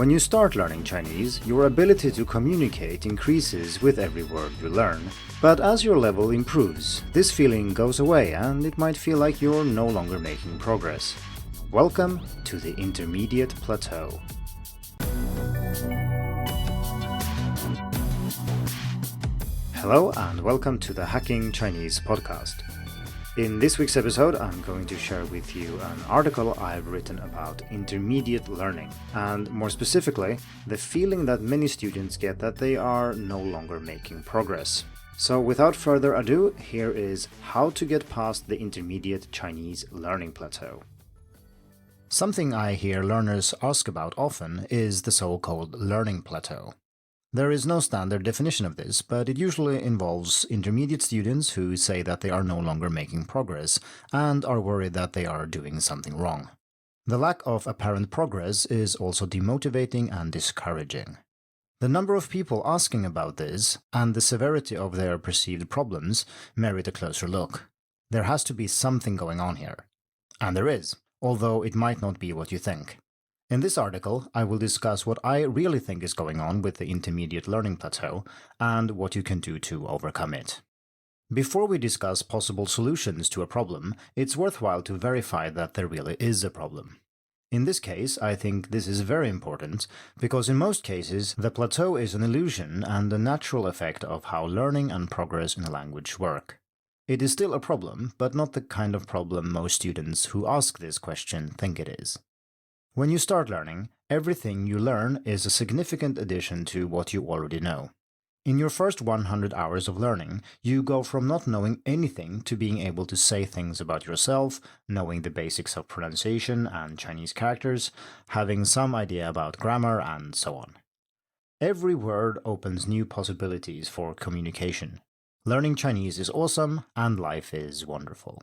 When you start learning Chinese, your ability to communicate increases with every word you learn. But as your level improves, this feeling goes away and it might feel like you're no longer making progress. Welcome to the intermediate plateau. Hello and welcome to the Hacking Chinese podcast. In this week's episode, I'm going to share with you an article I've written about intermediate learning, and more specifically, the feeling that many students get that they are no longer making progress. So without further ado, here is how to get past the intermediate Chinese learning plateau. Something I hear learners ask about often is the so-called learning plateau. There is no standard definition of this, but it usually involves intermediate students who say that they are no longer making progress and are worried that they are doing something wrong. The lack of apparent progress is also demotivating and discouraging. The number of people asking about this and the severity of their perceived problems merit a closer look. There has to be something going on here. And there is, although it might not be what you think. In this article, I will discuss what I really think is going on with the intermediate learning plateau and what you can do to overcome it. Before we discuss possible solutions to a problem, it's worthwhile to verify that there really is a problem. In this case, I think this is very important because in most cases, the plateau is an illusion and a natural effect of how learning and progress in a language work. It is still a problem, but not the kind of problem most students who ask this question think it is. When you start learning, everything you learn is a significant addition to what you already know. In your first 100 hours of learning, you go from not knowing anything to being able to say things about yourself, knowing the basics of pronunciation and Chinese characters, having some idea about grammar, and so on. Every word opens new possibilities for communication. Learning Chinese is awesome, and life is wonderful.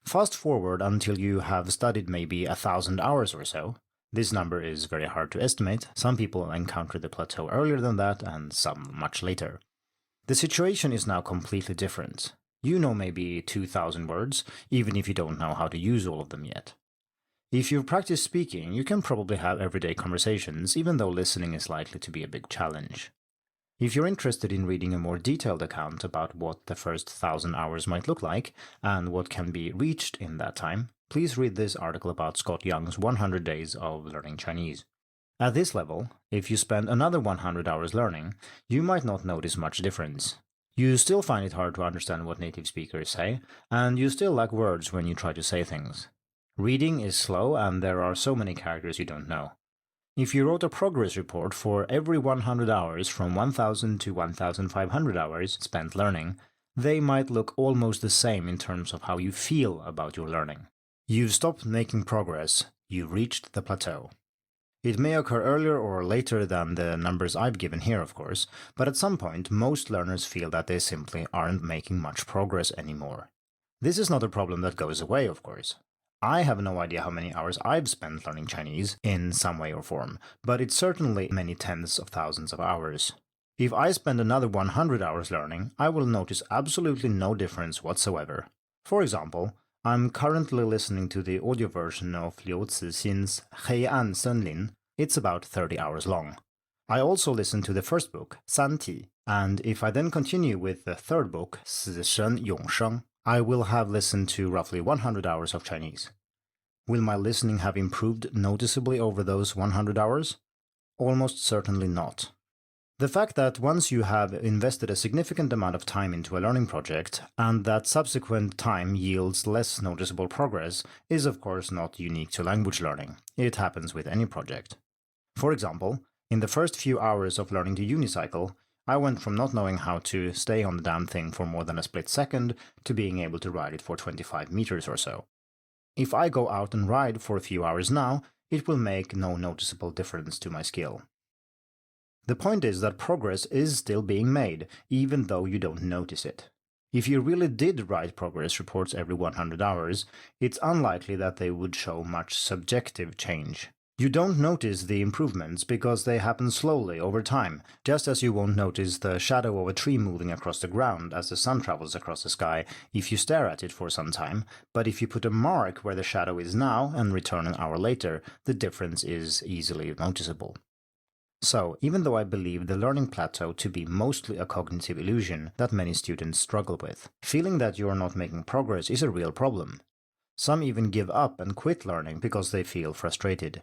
Fast forward until you have studied maybe 1,000 hours or so. This number is very hard to estimate. Some people encounter the plateau earlier than that and some much later. The situation is now completely different. You know maybe 2,000 words, even if you don't know how to use all of them yet. If you've practiced speaking, you can probably have everyday conversations, even though listening is likely to be a big challenge. If you're interested in reading a more detailed account about what the first 1,000 hours might look like and what can be reached in that time, please read this article about Scott Young's 100 Days of Learning Chinese. At this level, if you spend another 100 hours learning, you might not notice much difference. You still find it hard to understand what native speakers say, and you still lack words when you try to say things. Reading is slow and there are so many characters you don't know. If you wrote a progress report for every 100 hours from 1,000 to 1,500 hours spent learning, they might look almost the same in terms of how you feel about your learning. You've stopped making progress, you've reached the plateau. It may occur earlier or later than the numbers I've given here, of course, but at some point most learners feel that they simply aren't making much progress anymore. This is not a problem that goes away, of course. I have no idea how many hours I've spent learning Chinese in some way or form, but it's certainly many tens of thousands of hours. If I spend another 100 hours learning, I will notice absolutely no difference whatsoever. For example, I'm currently listening to the audio version of Liu Cixin's 黑暗森林. It's about 30 hours long. I also listened to the first book, 三体, and if I then continue with the third book, 死神永生, I will have listened to roughly 100 hours of Chinese. Will my listening have improved noticeably over those 100 hours? Almost certainly not. The fact that once you have invested a significant amount of time into a learning project, and that subsequent time yields less noticeable progress, is of course not unique to language learning. It happens with any project. For example, in the first few hours of learning to unicycle, I went from not knowing how to stay on the damn thing for more than a split second to being able to ride it for 25 meters or so. If I go out and ride for a few hours now, it will make no noticeable difference to my skill. The point is that progress is still being made, even though you don't notice it. If you really did write progress reports every 100 hours, it's unlikely that they would show much subjective change. You don't notice the improvements because they happen slowly over time, just as you won't notice the shadow of a tree moving across the ground as the sun travels across the sky if you stare at it for some time, but if you put a mark where the shadow is now and return an hour later, the difference is easily noticeable. So, even though I believe the learning plateau to be mostly a cognitive illusion that many students struggle with, feeling that you are not making progress is a real problem. Some even give up and quit learning because they feel frustrated.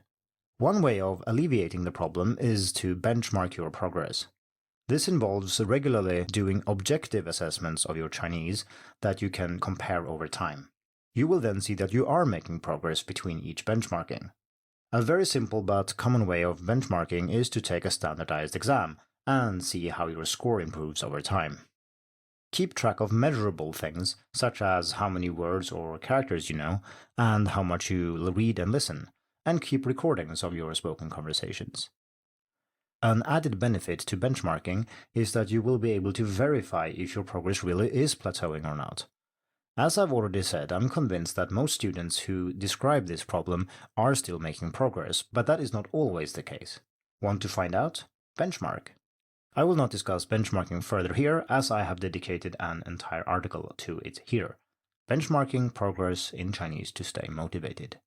One way of alleviating the problem is to benchmark your progress. This involves regularly doing objective assessments of your Chinese that you can compare over time. You will then see that you are making progress between each benchmarking. A very simple but common way of benchmarking is to take a standardized exam and see how your score improves over time. Keep track of measurable things, such as how many words or characters you know, and how much you read and listen, and keep recordings of your spoken conversations. An added benefit to benchmarking is that you will be able to verify if your progress really is plateauing or not. As I've already said, I'm convinced that most students who describe this problem are still making progress, but that is not always the case. Want to find out? Benchmark. I will not discuss benchmarking further here, as I have dedicated an entire article to it here. Benchmarking progress in Chinese to stay motivated.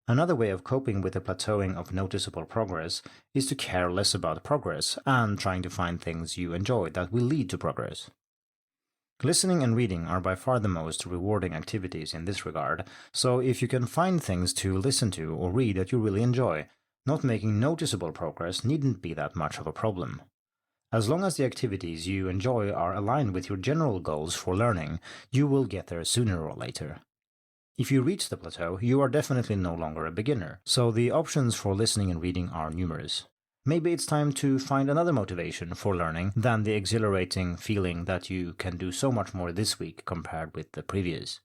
Another way of coping with the plateauing of noticeable progress is to care less about progress and trying to find things you enjoy that will lead to progress. Listening and reading are by far the most rewarding activities in this regard, so if you can find things to listen to or read that you really enjoy, not making noticeable progress needn't be that much of a problem. As long as the activities you enjoy are aligned with your general goals for learning, you will get there sooner or later. If you reach the plateau, you are definitely no longer a beginner, so the options for listening and reading are numerous. Maybe it's time to find another motivation for learning than the exhilarating feeling that you can do so much more this week compared with the previous.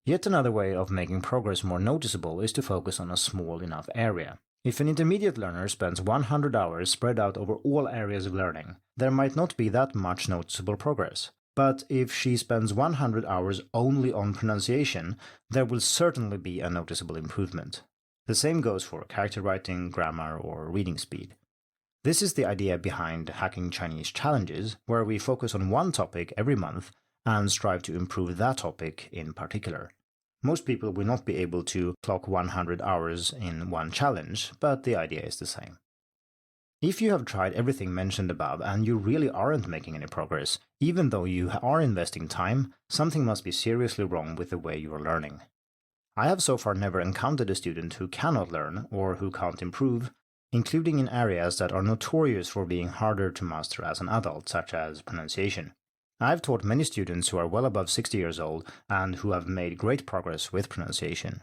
Yet another way of making progress more noticeable is to focus on a small enough area. If an intermediate learner spends 100 hours spread out over all areas of learning, there might not be that much noticeable progress. But if she spends 100 hours only on pronunciation, there will certainly be a noticeable improvement. The same goes for character writing, grammar, or reading speed. This is the idea behind Hacking Chinese Challenges, where we focus on one topic every month and strive to improve that topic in particular. Most people will not be able to clock 100 hours in one challenge, but the idea is the same. If you have tried everything mentioned above and you really aren't making any progress, even though you are investing time, something must be seriously wrong with the way you are learning. I have so far never encountered a student who cannot learn or who can't improve, including in areas that are notorious for being harder to master as an adult, such as pronunciation. I've taught many students who are well above 60 years old and who have made great progress with pronunciation.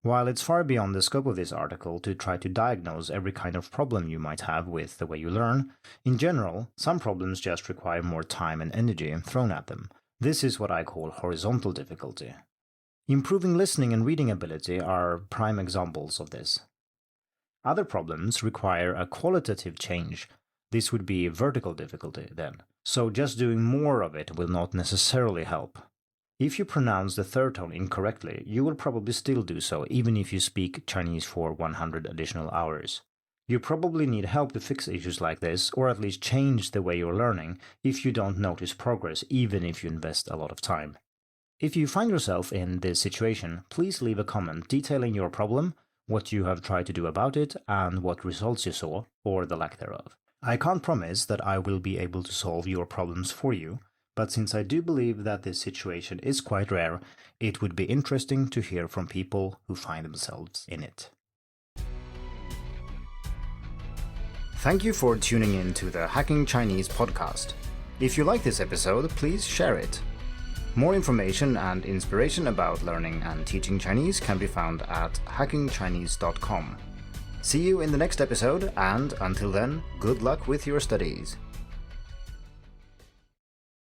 While it's far beyond the scope of this article to try to diagnose every kind of problem you might have with the way you learn, in general, some problems just require more time and energy thrown at them. This is what I call horizontal difficulty. Improving listening and reading ability are prime examples of this. Other problems require a qualitative change. This would be vertical difficulty then, so just doing more of it will not necessarily help. If you pronounce the third tone incorrectly, you will probably still do so even if you speak Chinese for 100 additional hours. You probably need help to fix issues like this, or at least change the way you're learning if you don't notice progress even if you invest a lot of time. If you find yourself in this situation, please leave a comment detailing your problem, what you have tried to do about it, and what results you saw, or the lack thereof. I can't promise that I will be able to solve your problems for you, but since I do believe that this situation is quite rare, it would be interesting to hear from people who find themselves in it. Thank you for tuning in to the Hacking Chinese podcast. If you like this episode, please share it. More information and inspiration about learning and teaching Chinese can be found at hackingchinese.com. See you in the next episode, and until then, good luck with your studies.